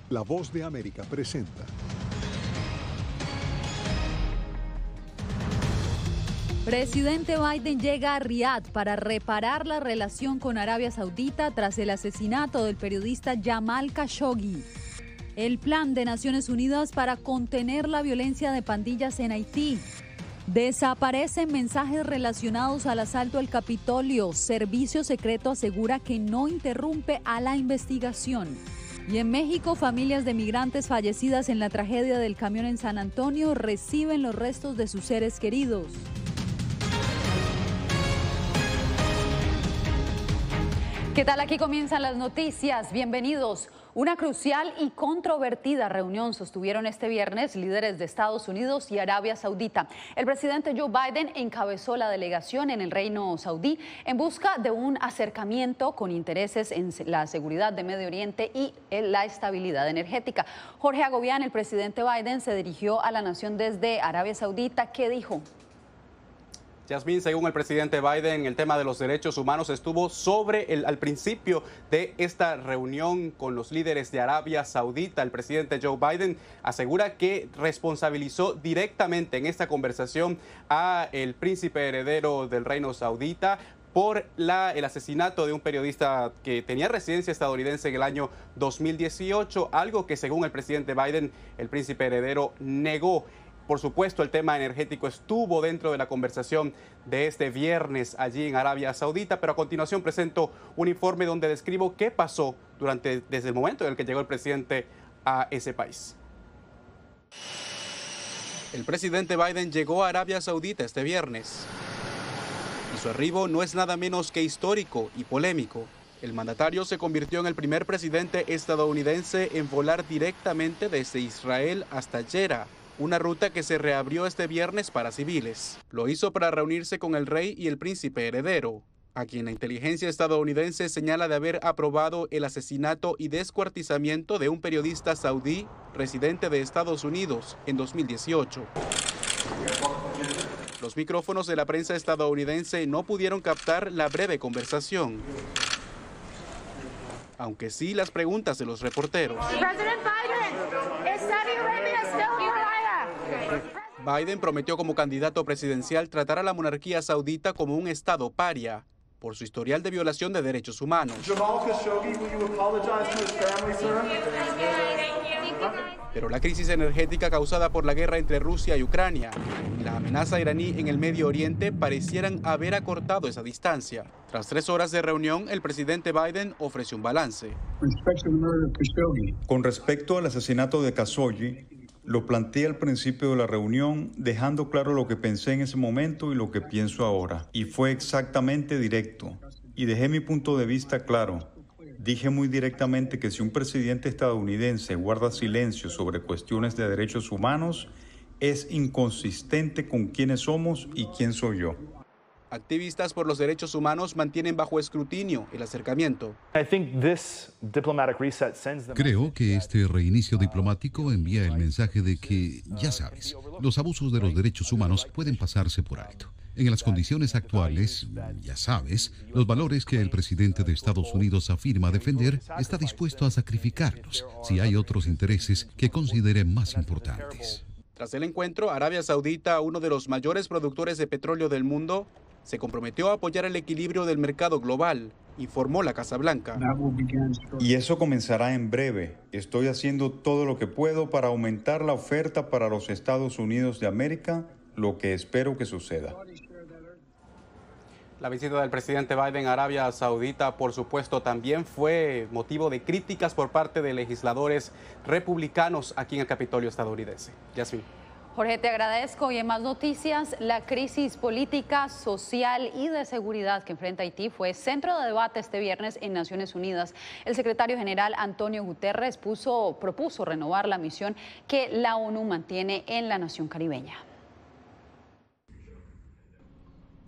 La Voz de América presenta. Presidente Biden llega a Riad para reparar la relación con Arabia Saudita tras el asesinato del periodista Jamal Khashoggi. El plan de Naciones Unidas para contener la violencia de pandillas en Haití. Desaparecen mensajes relacionados al asalto al Capitolio. Servicio secreto asegura que no interrumpe a la investigación. Y en México, familias de migrantes fallecidas en la tragedia del camión en San Antonio reciben los restos de sus seres queridos. ¿Qué tal? Aquí comienzan las noticias. Bienvenidos. Una crucial y controvertida reunión sostuvieron este viernes líderes de Estados Unidos y Arabia Saudita. El presidente Joe Biden encabezó la delegación en el Reino Saudí en busca de un acercamiento con intereses en la seguridad de Medio Oriente y en la estabilidad energética. Jorge Agobián, el presidente Biden, se dirigió a la nación desde Arabia Saudita. ¿Qué dijo? Yasmín, según el presidente Biden, el tema de los derechos humanos estuvo al principio de esta reunión con los líderes de Arabia Saudita. El presidente Joe Biden asegura que responsabilizó directamente en esta conversación a el príncipe heredero del Reino Saudita por el asesinato de un periodista que tenía residencia estadounidense en el año 2018, algo que según el presidente Biden, el príncipe heredero negó. Por supuesto, el tema energético estuvo dentro de la conversación de este viernes allí en Arabia Saudita, pero a continuación presento un informe donde describo qué pasó desde el momento en el que llegó el presidente a ese país. El presidente Biden llegó a Arabia Saudita este viernes y su arribo no es nada menos que histórico y polémico. El mandatario se convirtió en el primer presidente estadounidense en volar directamente desde Israel hasta Jeddah, una ruta que se reabrió este viernes para civiles. Lo hizo para reunirse con el rey y el príncipe heredero, a quien la inteligencia estadounidense señala de haber aprobado el asesinato y descuartizamiento de un periodista saudí residente de Estados Unidos en 2018. Los micrófonos de la prensa estadounidense no pudieron captar la breve conversación, aunque sí las preguntas de los reporteros. Biden prometió como candidato presidencial tratar a la monarquía saudita como un estado paria por su historial de violación de derechos humanos. Pero la crisis energética causada por la guerra entre Rusia y Ucrania y la amenaza iraní en el Medio Oriente parecieran haber acortado esa distancia. Tras 3 horas de reunión, el presidente Biden ofreció un balance. Con respecto al asesinato de Khashoggi, lo planteé al principio de la reunión, dejando claro lo que pensé en ese momento y lo que pienso ahora. Y fue exactamente directo. Y dejé mi punto de vista claro. Dije muy directamente que si un presidente estadounidense guarda silencio sobre cuestiones de derechos humanos, es inconsistente con quiénes somos y quién soy yo. Activistas por los derechos humanos mantienen bajo escrutinio el acercamiento. Creo que este reinicio diplomático envía el mensaje de que, ya sabes, los abusos de los derechos humanos pueden pasarse por alto. En las condiciones actuales, ya sabes, los valores que el presidente de Estados Unidos afirma defender está dispuesto a sacrificarlos si hay otros intereses que considere más importantes. Tras el encuentro, Arabia Saudita, uno de los mayores productores de petróleo del mundo, se comprometió a apoyar el equilibrio del mercado global, informó la Casa Blanca. Y eso comenzará en breve. Estoy haciendo todo lo que puedo para aumentar la oferta para los Estados Unidos de América, lo que espero que suceda. La visita del presidente Biden a Arabia Saudita, por supuesto, también fue motivo de críticas por parte de legisladores republicanos aquí en el Capitolio estadounidense. Yasmín. Jorge, te agradezco. Y en más noticias, la crisis política, social y de seguridad que enfrenta Haití fue centro de debate este viernes en Naciones Unidas. El secretario general Antonio Guterres propuso renovar la misión que la ONU mantiene en la nación caribeña.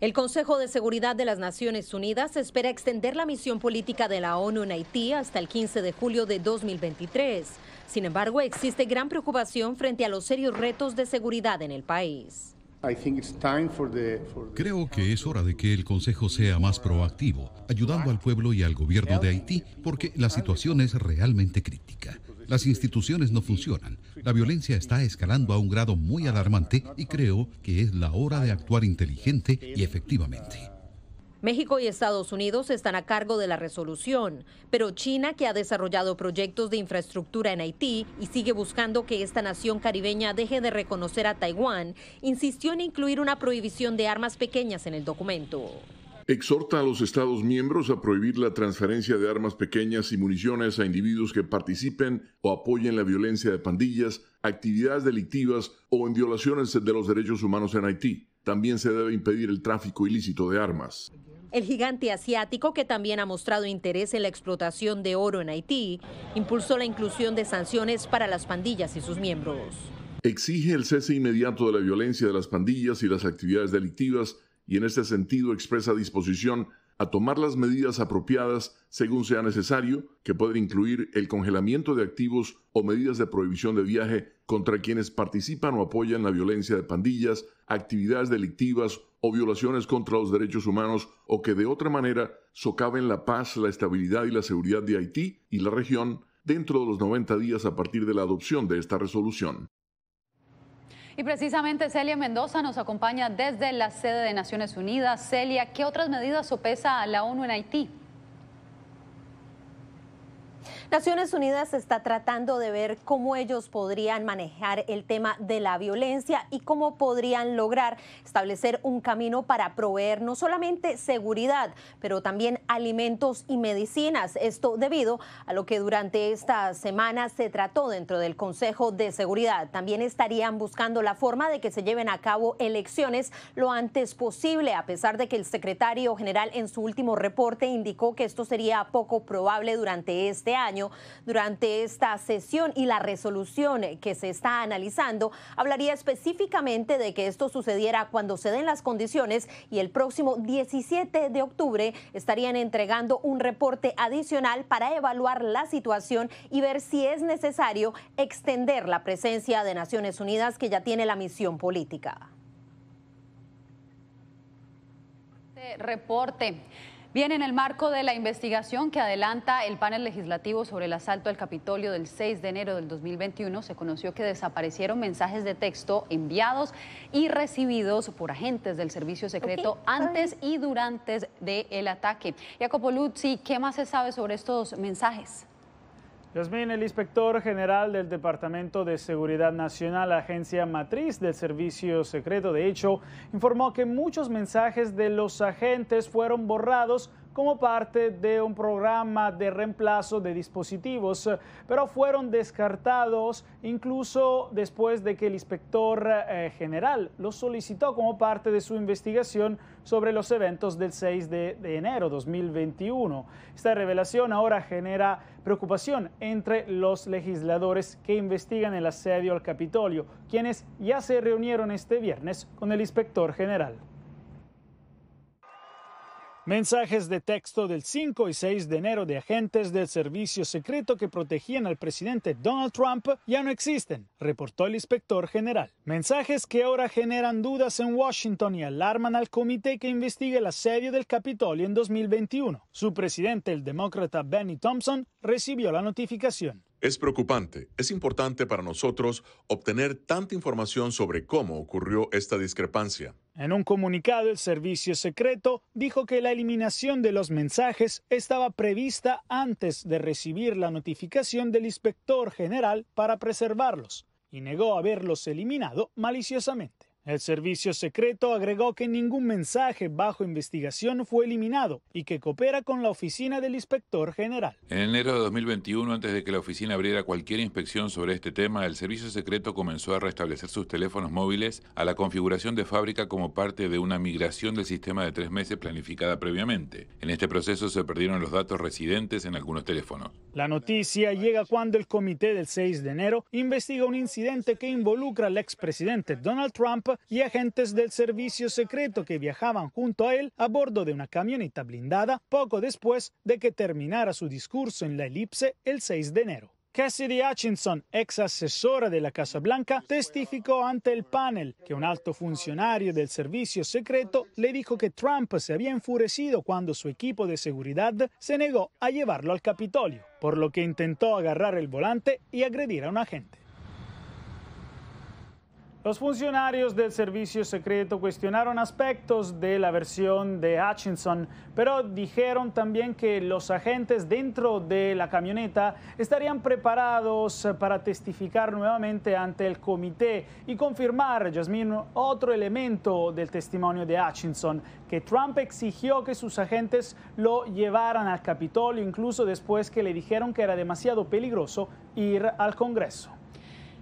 El Consejo de Seguridad de las Naciones Unidas espera extender la misión política de la ONU en Haití hasta el 15 de julio de 2023. Sin embargo, existe gran preocupación frente a los serios retos de seguridad en el país. Creo que es hora de que el Consejo sea más proactivo, ayudando al pueblo y al gobierno de Haití, porque la situación es realmente crítica. Las instituciones no funcionan. La violencia está escalando a un grado muy alarmante y creo que es la hora de actuar inteligente y efectivamente. México y Estados Unidos están a cargo de la resolución, pero China, que ha desarrollado proyectos de infraestructura en Haití y sigue buscando que esta nación caribeña deje de reconocer a Taiwán, insistió en incluir una prohibición de armas pequeñas en el documento. Exhorta a los Estados miembros a prohibir la transferencia de armas pequeñas y municiones a individuos que participen o apoyen la violencia de pandillas, actividades delictivas o en violaciones de los derechos humanos en Haití. También se debe impedir el tráfico ilícito de armas. El gigante asiático, que también ha mostrado interés en la explotación de oro en Haití, impulsó la inclusión de sanciones para las pandillas y sus miembros. Exige el cese inmediato de la violencia de las pandillas y las actividades delictivas y en este sentido expresa disposición a tomar las medidas apropiadas según sea necesario, que pueden incluir el congelamiento de activos o medidas de prohibición de viaje contra quienes participan o apoyan la violencia de pandillas, actividades delictivas o violaciones contra los derechos humanos o que de otra manera socaven la paz, la estabilidad y la seguridad de Haití y la región dentro de los 90 días a partir de la adopción de esta resolución. Y precisamente Celia Mendoza nos acompaña desde la sede de Naciones Unidas. Celia, ¿qué otras medidas sopesa la ONU en Haití? Naciones Unidas está tratando de ver cómo ellos podrían manejar el tema de la violencia y cómo podrían lograr establecer un camino para proveer no solamente seguridad, pero también alimentos y medicinas. Esto debido a lo que durante esta semana se trató dentro del Consejo de Seguridad. También estarían buscando la forma de que se lleven a cabo elecciones lo antes posible, a pesar de que el secretario general en su último reporte indicó que esto sería poco probable durante este año. Durante esta sesión y la resolución que se está analizando hablaría específicamente de que esto sucediera cuando se den las condiciones y el próximo 17 de octubre estarían entregando un reporte adicional para evaluar la situación y ver si es necesario extender la presencia de Naciones Unidas, que ya tiene la misión política. Este reporte viene en el marco de la investigación que adelanta el panel legislativo sobre el asalto al Capitolio del 6 de enero del 2021. Se conoció que desaparecieron mensajes de texto enviados y recibidos por agentes del servicio secreto antes y durante del ataque. Jacopo Luzzi, ¿qué más se sabe sobre estos mensajes? Yasmín, el inspector general del Departamento de Seguridad Nacional, agencia matriz del Servicio Secreto, de hecho, informó que muchos mensajes de los agentes fueron borrados como parte de un programa de reemplazo de dispositivos, pero fueron descartados incluso después de que el inspector general los solicitó como parte de su investigación sobre los eventos del 6 de enero de 2021. Esta revelación ahora genera preocupación entre los legisladores que investigan el asedio al Capitolio, quienes ya se reunieron este viernes con el inspector general. Mensajes de texto del 5 y 6 de enero de agentes del servicio secreto que protegían al presidente Donald Trump ya no existen, reportó el inspector general. Mensajes que ahora generan dudas en Washington y alarman al comité que investiga el asedio del Capitolio en 2021. Su presidente, el demócrata Benny Thompson, recibió la notificación. Es preocupante. Es importante para nosotros obtener tanta información sobre cómo ocurrió esta discrepancia. En un comunicado, el servicio secreto dijo que la eliminación de los mensajes estaba prevista antes de recibir la notificación del inspector general para preservarlos y negó haberlos eliminado maliciosamente. El servicio secreto agregó que ningún mensaje bajo investigación fue eliminado y que coopera con la oficina del inspector general. En enero de 2021, antes de que la oficina abriera cualquier inspección sobre este tema, el servicio secreto comenzó a restablecer sus teléfonos móviles a la configuración de fábrica como parte de una migración del sistema de 3 meses planificada previamente. En este proceso se perdieron los datos residentes en algunos teléfonos. La noticia llega cuando el comité del 6 de enero investiga un incidente que involucra al expresidente Donald Trump y agentes del servicio secreto que viajaban junto a él a bordo de una camioneta blindada poco después de que terminara su discurso en la elipse el 6 de enero. Cassidy Hutchinson, ex asesora de la Casa Blanca, testificó ante el panel que un alto funcionario del servicio secreto le dijo que Trump se había enfurecido cuando su equipo de seguridad se negó a llevarlo al Capitolio, por lo que intentó agarrar el volante y agredir a un agente. Los funcionarios del servicio secreto cuestionaron aspectos de la versión de Hutchinson, pero dijeron también que los agentes dentro de la camioneta estarían preparados para testificar nuevamente ante el comité y confirmar, Yasmín, otro elemento del testimonio de Hutchinson, que Trump exigió que sus agentes lo llevaran al Capitolio, incluso después que le dijeron que era demasiado peligroso ir al Congreso.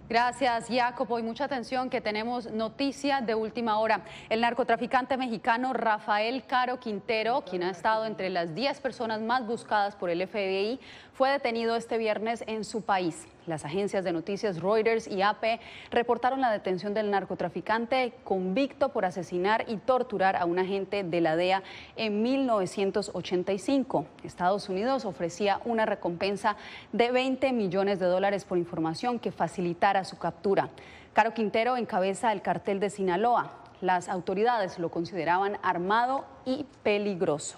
Gracias, Jacopo. Y mucha atención que tenemos noticia de última hora. El narcotraficante mexicano Rafael Caro Quintero, quien ha estado entre las 10 personas más buscadas por el FBI, fue detenido este viernes en su país. Las agencias de noticias Reuters y AP reportaron la detención del narcotraficante convicto por asesinar y torturar a un agente de la DEA en 1985. Estados Unidos ofrecía una recompensa de $20 millones por información que facilitara su captura. Caro Quintero encabeza el cartel de Sinaloa. Las autoridades lo consideraban armado y peligroso.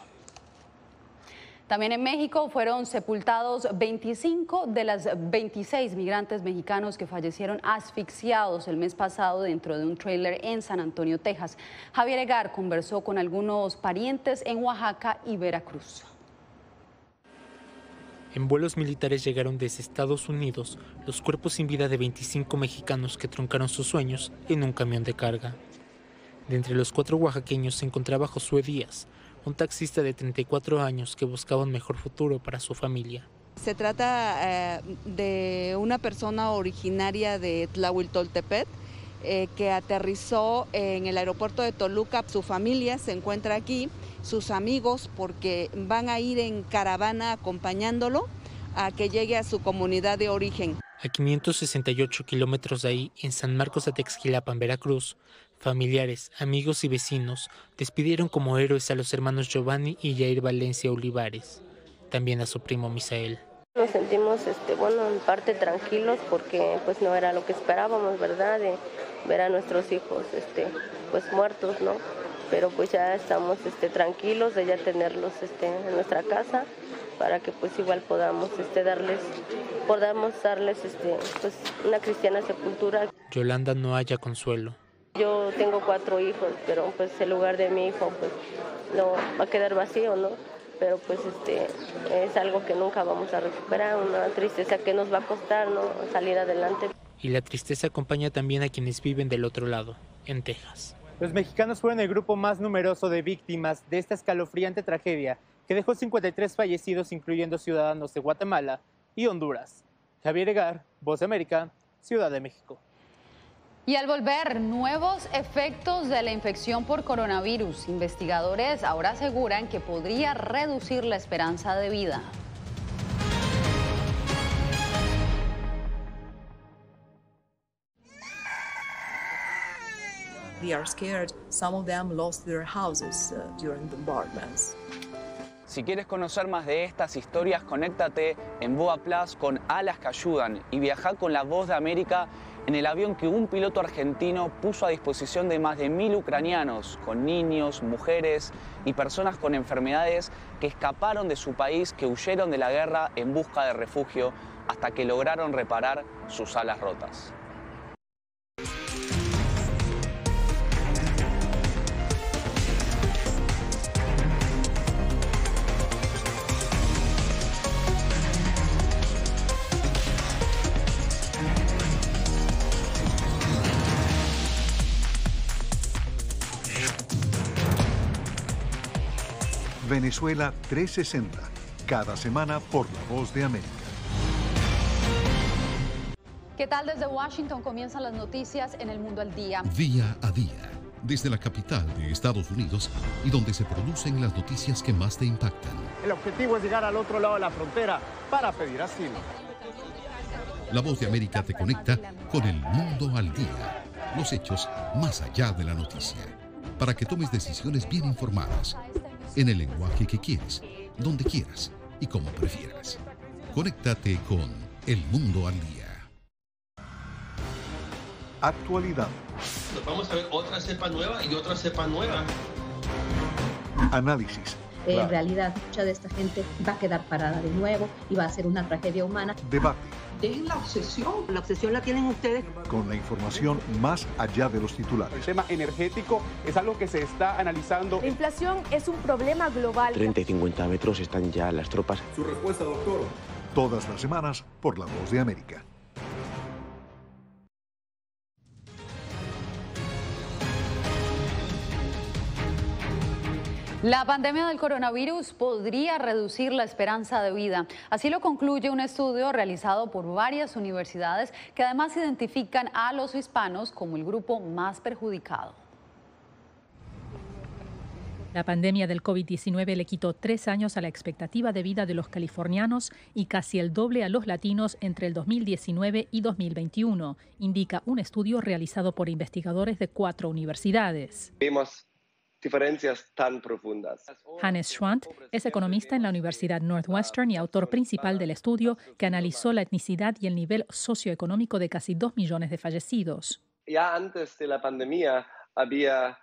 También en México fueron sepultados 25 de las 26 migrantes mexicanos que fallecieron asfixiados el mes pasado dentro de un tráiler en San Antonio, Texas. Javier Egar conversó con algunos parientes en Oaxaca y Veracruz. En vuelos militares llegaron desde Estados Unidos los cuerpos sin vida de 25 mexicanos que truncaron sus sueños en un camión de carga. De entre los 4 oaxaqueños se encontraba Josué Díaz, un taxista de 34 años que buscaba un mejor futuro para su familia. Se trata de una persona originaria de Tlahuiltoltepet que aterrizó en el aeropuerto de Toluca. Su familia se encuentra aquí, sus amigos, porque van a ir en caravana acompañándolo a que llegue a su comunidad de origen. A 568 kilómetros de ahí, en San Marcos de Texquilapan, Veracruz, familiares, amigos y vecinos despidieron como héroes a los hermanos Giovanni y Jair Valencia Olivares, también a su primo Misael. Nos sentimos, en parte tranquilos porque pues no era lo que esperábamos, ¿verdad? De ver a nuestros hijos, pues muertos, ¿no? Pero pues ya estamos, tranquilos de ya tenerlos, en nuestra casa para que pues igual podamos, darles, pues una cristiana sepultura. Yolanda no halla consuelo. Yo tengo 4 hijos, pero pues el lugar de mi hijo pues no va a quedar vacío, ¿no? Pero pues es algo que nunca vamos a recuperar, una tristeza que nos va a costar, ¿no? Salir adelante. Y la tristeza acompaña también a quienes viven del otro lado, en Texas. Los mexicanos fueron el grupo más numeroso de víctimas de esta escalofriante tragedia que dejó 53 fallecidos, incluyendo ciudadanos de Guatemala y Honduras. Javier Egar, Voz de América, Ciudad de México. Y al volver, nuevos efectos de la infección por coronavirus. Investigadores ahora aseguran que podría reducir la esperanza de vida. They are scared. Some of them lost their houses during the bombardments. Si quieres conocer más de estas historias, conéctate en Boa Plus con Alas que Ayudan y viaja con la Voz de América en el avión que un piloto argentino puso a disposición de más de 1000 ucranianos, con niños, mujeres y personas con enfermedades que escaparon de su país, que huyeron de la guerra en busca de refugio hasta que lograron reparar sus alas rotas. Venezuela 360, cada semana por La Voz de América. ¿Qué tal? Desde Washington comienzan las noticias en El Mundo al Día. Día a día, desde la capital de Estados Unidos y donde se producen las noticias que más te impactan. El objetivo es llegar al otro lado de la frontera para pedir asilo. La Voz de América te conecta con El Mundo al Día, los hechos más allá de la noticia, para que tomes decisiones bien informadas, en el lenguaje que quieres, donde quieras y como prefieras. Conéctate con El Mundo al Día. Actualidad. Vamos a ver otra cepa nueva y otra cepa nueva. Análisis. En realidad, mucha de esta gente va a quedar parada de nuevo y va a ser una tragedia humana. Debate. Dejen la obsesión. La obsesión la tienen ustedes. Con la información más allá de los titulares. El tema energético es algo que se está analizando. La inflación es un problema global. 30 y 50 metros están ya las tropas. Su respuesta, doctor. Todas las semanas por La Voz de América. La pandemia del coronavirus podría reducir la esperanza de vida. Así lo concluye un estudio realizado por varias universidades que además identifican a los hispanos como el grupo más perjudicado. La pandemia del COVID-19 le quitó 3 años a la expectativa de vida de los californianos y casi el doble a los latinos entre el 2019 y 2021, indica un estudio realizado por investigadores de 4 universidades. Vimos diferencias tan profundas. Hannes Schwant es economista en la Universidad Northwestern y autor principal del estudio que analizó la etnicidad y el nivel socioeconómico de casi 2 millones de fallecidos. Ya antes de la pandemia había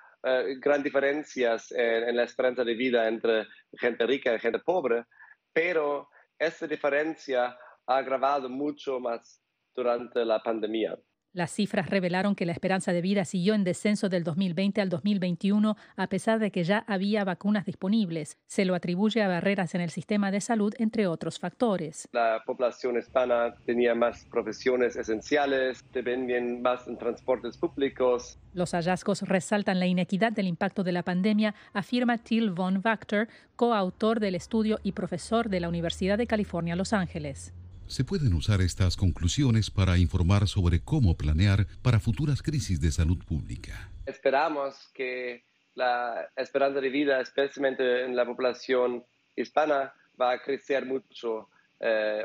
grandes diferencias en la esperanza de vida entre gente rica y gente pobre, pero esta diferencia ha agravado mucho más durante la pandemia. Las cifras revelaron que la esperanza de vida siguió en descenso del 2020 al 2021, a pesar de que ya había vacunas disponibles. Se lo atribuye a barreras en el sistema de salud, entre otros factores. La población hispana tenía más profesiones esenciales, dependían más en transportes públicos. Los hallazgos resaltan la inequidad del impacto de la pandemia, afirma Till von Wachter, coautor del estudio y profesor de la Universidad de California, Los Ángeles. Se pueden usar estas conclusiones para informar sobre cómo planear para futuras crisis de salud pública. Esperamos que la esperanza de vida, especialmente en la población hispana, va a crecer mucho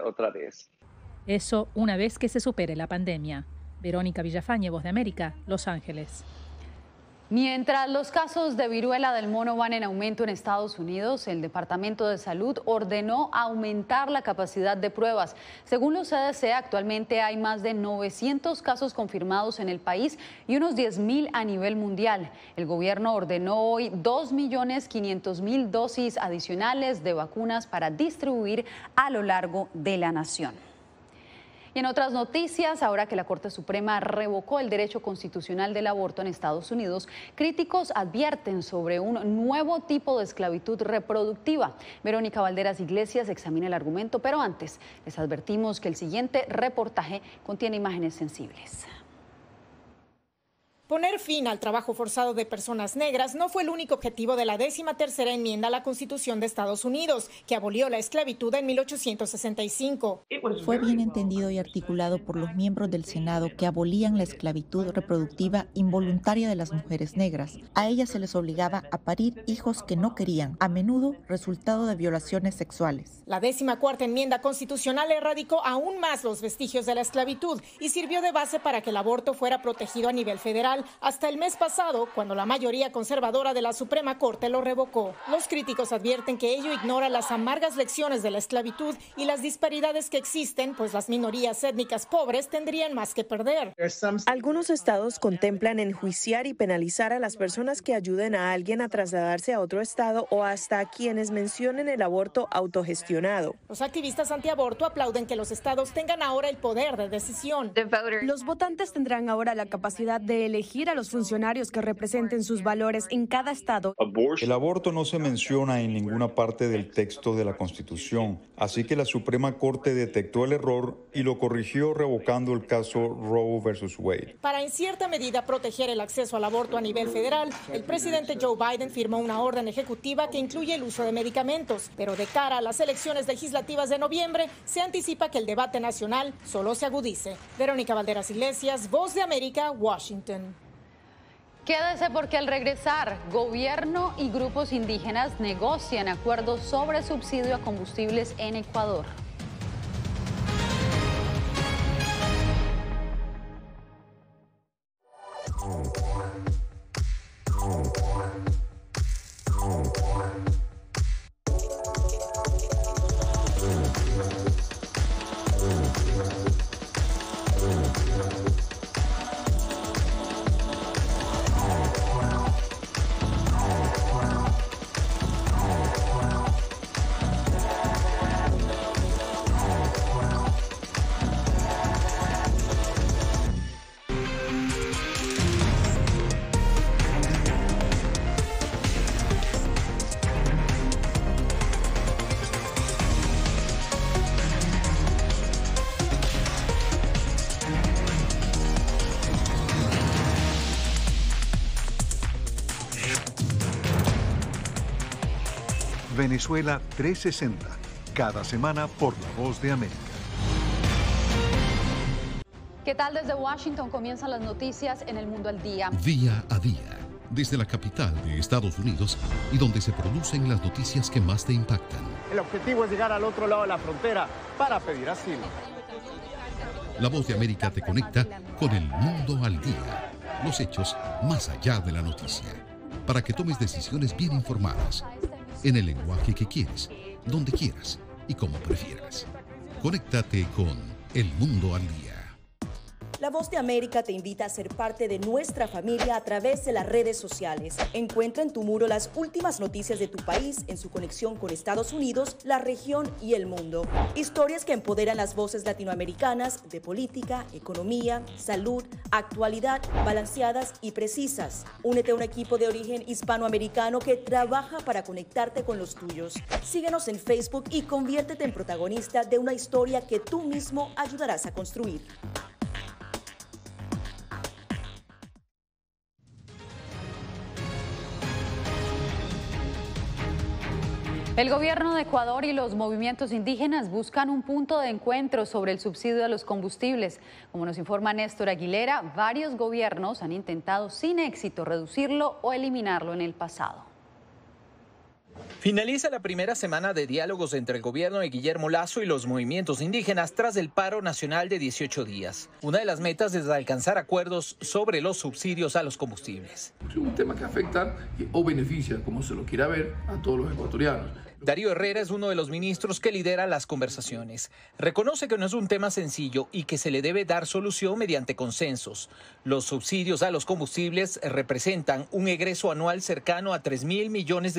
otra vez. Eso una vez que se supere la pandemia. Verónica Villafañe, Voz de América, Los Ángeles. Mientras los casos de viruela del mono van en aumento en Estados Unidos, el Departamento de Salud ordenó aumentar la capacidad de pruebas. Según los CDC, actualmente hay más de 900 casos confirmados en el país y unos 10.000 a nivel mundial. El gobierno ordenó hoy 2.500.000 dosis adicionales de vacunas para distribuir a lo largo de la nación. Y en otras noticias, ahora que la Corte Suprema revocó el derecho constitucional del aborto en Estados Unidos, críticos advierten sobre un nuevo tipo de esclavitud reproductiva. Verónica Valderas Iglesias examina el argumento, pero antes les advertimos que el siguiente reportaje contiene imágenes sensibles. Poner fin al trabajo forzado de personas negras no fue el único objetivo de la 13ª enmienda a la Constitución de Estados Unidos, que abolió la esclavitud en 1865. Fue bien entendido y articulado por los miembros del Senado que abolían la esclavitud reproductiva involuntaria de las mujeres negras. A ellas se les obligaba a parir hijos que no querían, a menudo resultado de violaciones sexuales. La 14ª enmienda constitucional erradicó aún más los vestigios de la esclavitud y sirvió de base para que el aborto fuera protegido a nivel federal hasta el mes pasado, cuando la mayoría conservadora de la Suprema Corte lo revocó. Los críticos advierten que ello ignora las amargas lecciones de la esclavitud y las disparidades que existen, pues las minorías étnicas pobres tendrían más que perder. Algunos estados contemplan enjuiciar y penalizar a las personas que ayuden a alguien a trasladarse a otro estado o hasta a quienes mencionen el aborto autogestionado. Los activistas antiaborto aplauden que los estados tengan ahora el poder de decisión. Los votantes tendrán ahora la capacidad de elegir a los funcionarios que representen sus valores en cada estado. El aborto no se menciona en ninguna parte del texto de la Constitución, así que la Suprema Corte detectó el error y lo corrigió revocando el caso Roe versus Wade. Para en cierta medida proteger el acceso al aborto a nivel federal, el presidente Joe Biden firmó una orden ejecutiva que incluye el uso de medicamentos, pero de cara a las elecciones legislativas de noviembre, se anticipa que el debate nacional solo se agudice. Verónica Valderas Iglesias, Voz de América, Washington. Quédese porque al regresar, gobierno y grupos indígenas negocian acuerdos sobre subsidio a combustibles en Ecuador. Venezuela 360, cada semana por La Voz de América. ¿Qué tal? Desde Washington comienzan las noticias en El Mundo al Día. Día a día, desde la capital de Estados Unidos y donde se producen las noticias que más te impactan. El objetivo es llegar al otro lado de la frontera para pedir asilo. La Voz de América te conecta con El Mundo al Día. Los hechos más allá de la noticia. Para que tomes decisiones bien informadas. En el lenguaje que quieres, donde quieras y como prefieras. Conéctate con El Mundo al Día. La Voz de América te invita a ser parte de nuestra familia a través de las redes sociales. Encuentra en tu muro las últimas noticias de tu país en su conexión con Estados Unidos, la región y el mundo. Historias que empoderan las voces latinoamericanas de política, economía, salud, actualidad, balanceadas y precisas. Únete a un equipo de origen hispanoamericano que trabaja para conectarte con los tuyos. Síguenos en Facebook y conviértete en protagonista de una historia que tú mismo ayudarás a construir. El gobierno de Ecuador y los movimientos indígenas buscan un punto de encuentro sobre el subsidio a los combustibles. Como nos informa Néstor Aguilera, varios gobiernos han intentado sin éxito reducirlo o eliminarlo en el pasado. Finaliza la primera semana de diálogos entre el gobierno de Guillermo Lasso y los movimientos indígenas tras el paro nacional de 18 días. Una de las metas es alcanzar acuerdos sobre los subsidios a los combustibles. Es un tema que afecta o beneficia, como se lo quiera ver, a todos los ecuatorianos. Darío Herrera es uno de los ministros que lidera las conversaciones. Reconoce que no es un tema sencillo y que se le debe dar solución mediante consensos. Los subsidios a los combustibles representan un egreso anual cercano a $3.000 millones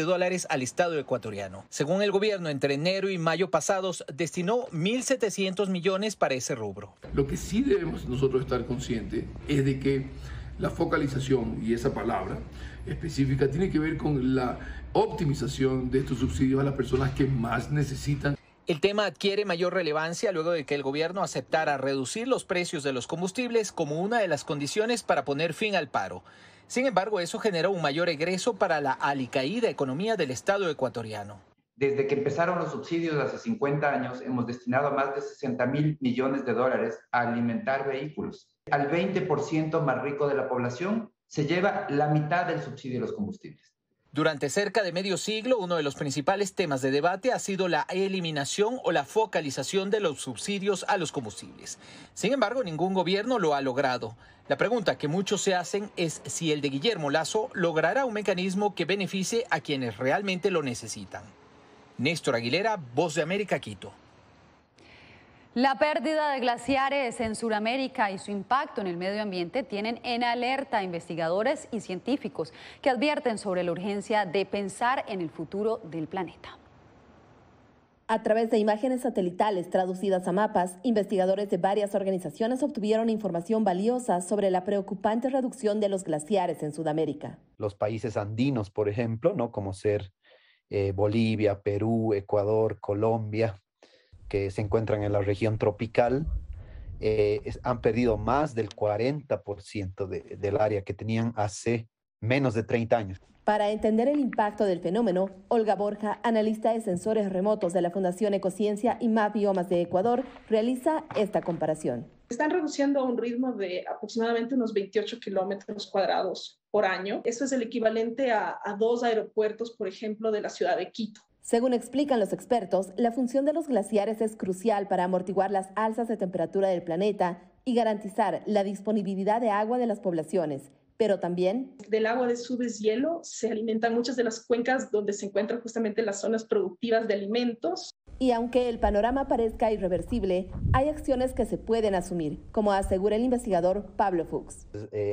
al Estado ecuatoriano. Según el gobierno, entre enero y mayo pasados destinó 1.700 millones para ese rubro. Lo que sí debemos nosotros estar conscientes es de que la focalización, y esa palabra específica, tiene que ver con la optimización de estos subsidios a las personas que más necesitan. El tema adquiere mayor relevancia luego de que el gobierno aceptara reducir los precios de los combustibles como una de las condiciones para poner fin al paro. Sin embargo, eso generó un mayor egreso para la alicaída economía del Estado ecuatoriano. Desde que empezaron los subsidios hace 50 años, hemos destinado más de $60.000 millones a alimentar vehículos. Al 20% más rico de la población se lleva la mitad del subsidio de los combustibles. Durante cerca de medio siglo, uno de los principales temas de debate ha sido la eliminación o la focalización de los subsidios a los combustibles. Sin embargo, ningún gobierno lo ha logrado. La pregunta que muchos se hacen es si el de Guillermo Lasso logrará un mecanismo que beneficie a quienes realmente lo necesitan. Néstor Aguilera, Voz de América, Quito. La pérdida de glaciares en Sudamérica y su impacto en el medio ambiente tienen en alerta a investigadores y científicos que advierten sobre la urgencia de pensar en el futuro del planeta. A través de imágenes satelitales traducidas a mapas, investigadores de varias organizaciones obtuvieron información valiosa sobre la preocupante reducción de los glaciares en Sudamérica. Los países andinos, por ejemplo, ¿no? Como ser Bolivia, Perú, Ecuador, Colombia, que se encuentran en la región tropical, han perdido más del 40% del área que tenían hace menos de 30 años. Para entender el impacto del fenómeno, Olga Borja, analista de sensores remotos de la Fundación Ecociencia y Map Biomas de Ecuador, realiza esta comparación. Están reduciendo a un ritmo de aproximadamente unos 28 kilómetros cuadrados por año. Eso es el equivalente a 2 aeropuertos, por ejemplo, de la ciudad de Quito. Según explican los expertos, la función de los glaciares es crucial para amortiguar las alzas de temperatura del planeta y garantizar la disponibilidad de agua de las poblaciones. Pero también del agua de su deshielo se alimentan muchas de las cuencas donde se encuentran justamente las zonas productivas de alimentos. Y aunque el panorama parezca irreversible, hay acciones que se pueden asumir, como asegura el investigador Pablo Fuchs.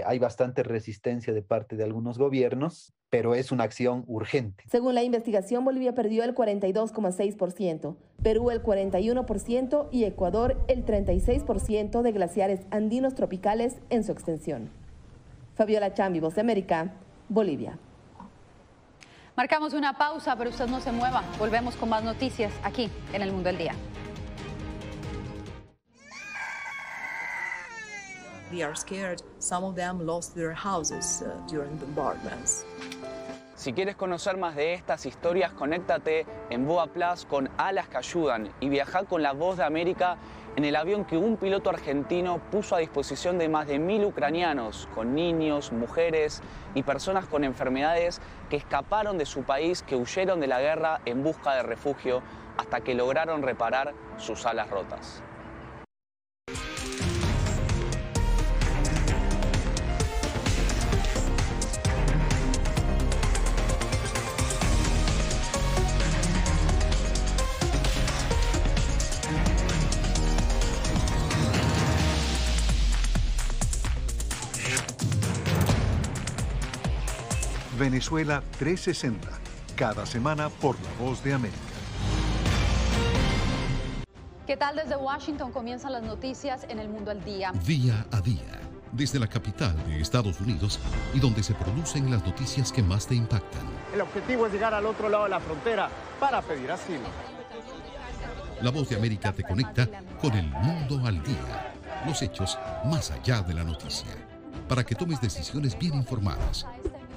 Hay bastante resistencia de parte de algunos gobiernos, pero es una acción urgente. Según la investigación, Bolivia perdió el 42,6%, Perú el 41% y Ecuador el 36% de glaciares andinos tropicales en su extensión. Fabiola Chambi, Voz de América, Bolivia. Marcamos una pausa, pero usted no se mueva. Volvemos con más noticias aquí en El Mundo al Día. They are scared. Some of them lost their houses during bombardments. Si quieres conocer más de estas historias, conéctate en Boa Plus con Alas que Ayudan y viaja con La Voz de América en el avión que un piloto argentino puso a disposición de más de 1000 ucranianos, con niños, mujeres y personas con enfermedades que escaparon de su país, que huyeron de la guerra en busca de refugio hasta que lograron reparar sus alas rotas. Venezuela 360, cada semana por La Voz de América. ¿Qué tal? Desde Washington comienzan las noticias en El Mundo al Día. Día a día, desde la capital de Estados Unidos y donde se producen las noticias que más te impactan. El objetivo es llegar al otro lado de la frontera para pedir asilo. La Voz de América te conecta con El Mundo al Día. Los hechos más allá de la noticia. Para que tomes decisiones bien informadas.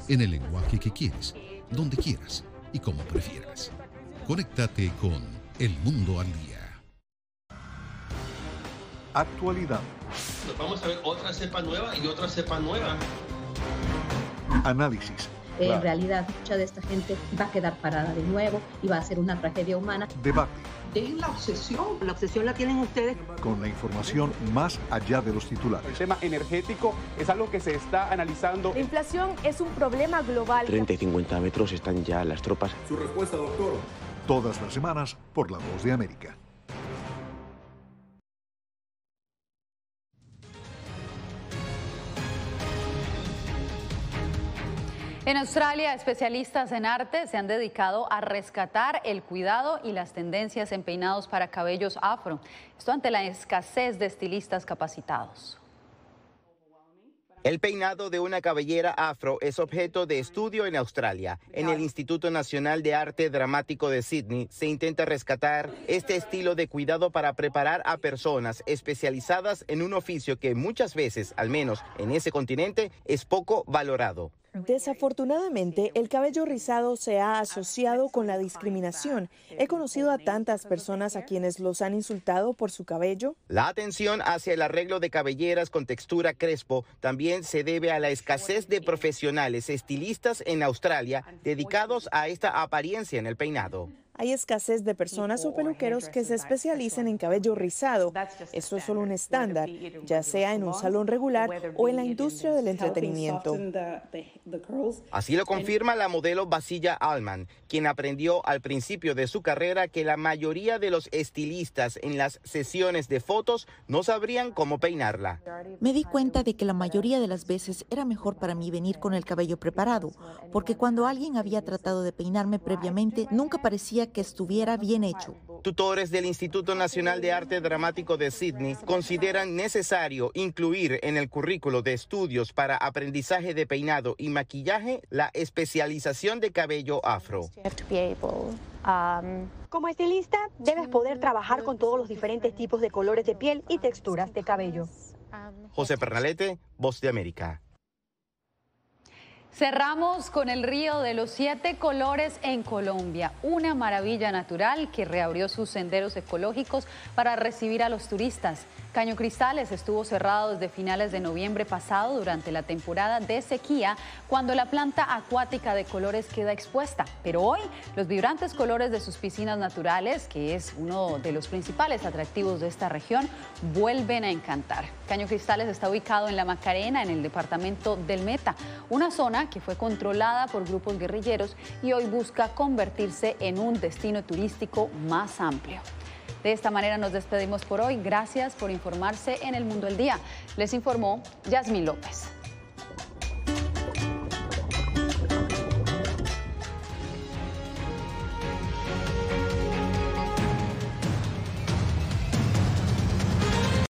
En el lenguaje que quieres, donde quieras y como prefieras. Conéctate con El Mundo al Día. Actualidad. Nos vamos a ver otra cepa nueva y otra cepa nueva. Análisis. En realidad, mucha de esta gente va a quedar parada de nuevo y va a ser una tragedia humana. Debate. Dejen la obsesión la tienen ustedes. Con la información más allá de los titulares. El tema energético es algo que se está analizando. La inflación es un problema global. 30 y 50 metros están ya las tropas. Su respuesta, doctor. Todas las semanas por La Voz de América. En Australia, especialistas en arte se han dedicado a rescatar el cuidado y las tendencias en peinados para cabellos afro. Esto ante la escasez de estilistas capacitados. El peinado de una cabellera afro es objeto de estudio en Australia. En el Instituto Nacional de Arte Dramático de Sydney se intenta rescatar este estilo de cuidado para preparar a personas especializadas en un oficio que muchas veces, al menos en ese continente, es poco valorado. Desafortunadamente, el cabello rizado se ha asociado con la discriminación. He conocido a tantas personas a quienes los han insultado por su cabello. La atención hacia el arreglo de cabelleras con textura crespo también se debe a la escasez de profesionales estilistas en Australia dedicados a esta apariencia en el peinado. Hay escasez de personas o peluqueros que se especialicen en cabello rizado. Eso es solo un estándar, ya sea en un salón regular o en la industria del entretenimiento. Así lo confirma la modelo Basilla Allman, quien aprendió al principio de su carrera que la mayoría de los estilistas en las sesiones de fotos no sabrían cómo peinarla. Me di cuenta de que la mayoría de las veces era mejor para mí venir con el cabello preparado, porque cuando alguien había tratado de peinarme previamente, nunca parecía que estuviera bien hecho. Tutores del Instituto Nacional de Arte Dramático de Sydney consideran necesario incluir en el currículo de estudios para aprendizaje de peinado y maquillaje la especialización de cabello afro. Como estilista, debes poder trabajar con todos los diferentes tipos de colores de piel y texturas de cabello. José Pernalete, Voz de América. Cerramos con el Río de los 7 Colores en Colombia, una maravilla natural que reabrió sus senderos ecológicos para recibir a los turistas. Caño Cristales estuvo cerrado desde finales de noviembre pasado durante la temporada de sequía, cuando la planta acuática de colores queda expuesta. Pero hoy, los vibrantes colores de sus piscinas naturales, que es uno de los principales atractivos de esta región, vuelven a encantar. Caño Cristales está ubicado en La Macarena, en el departamento del Meta, una zona que fue controlada por grupos guerrilleros y hoy busca convertirse en un destino turístico más amplio. De esta manera nos despedimos por hoy. Gracias por informarse en El Mundo al Día. Les informó Yasmín López.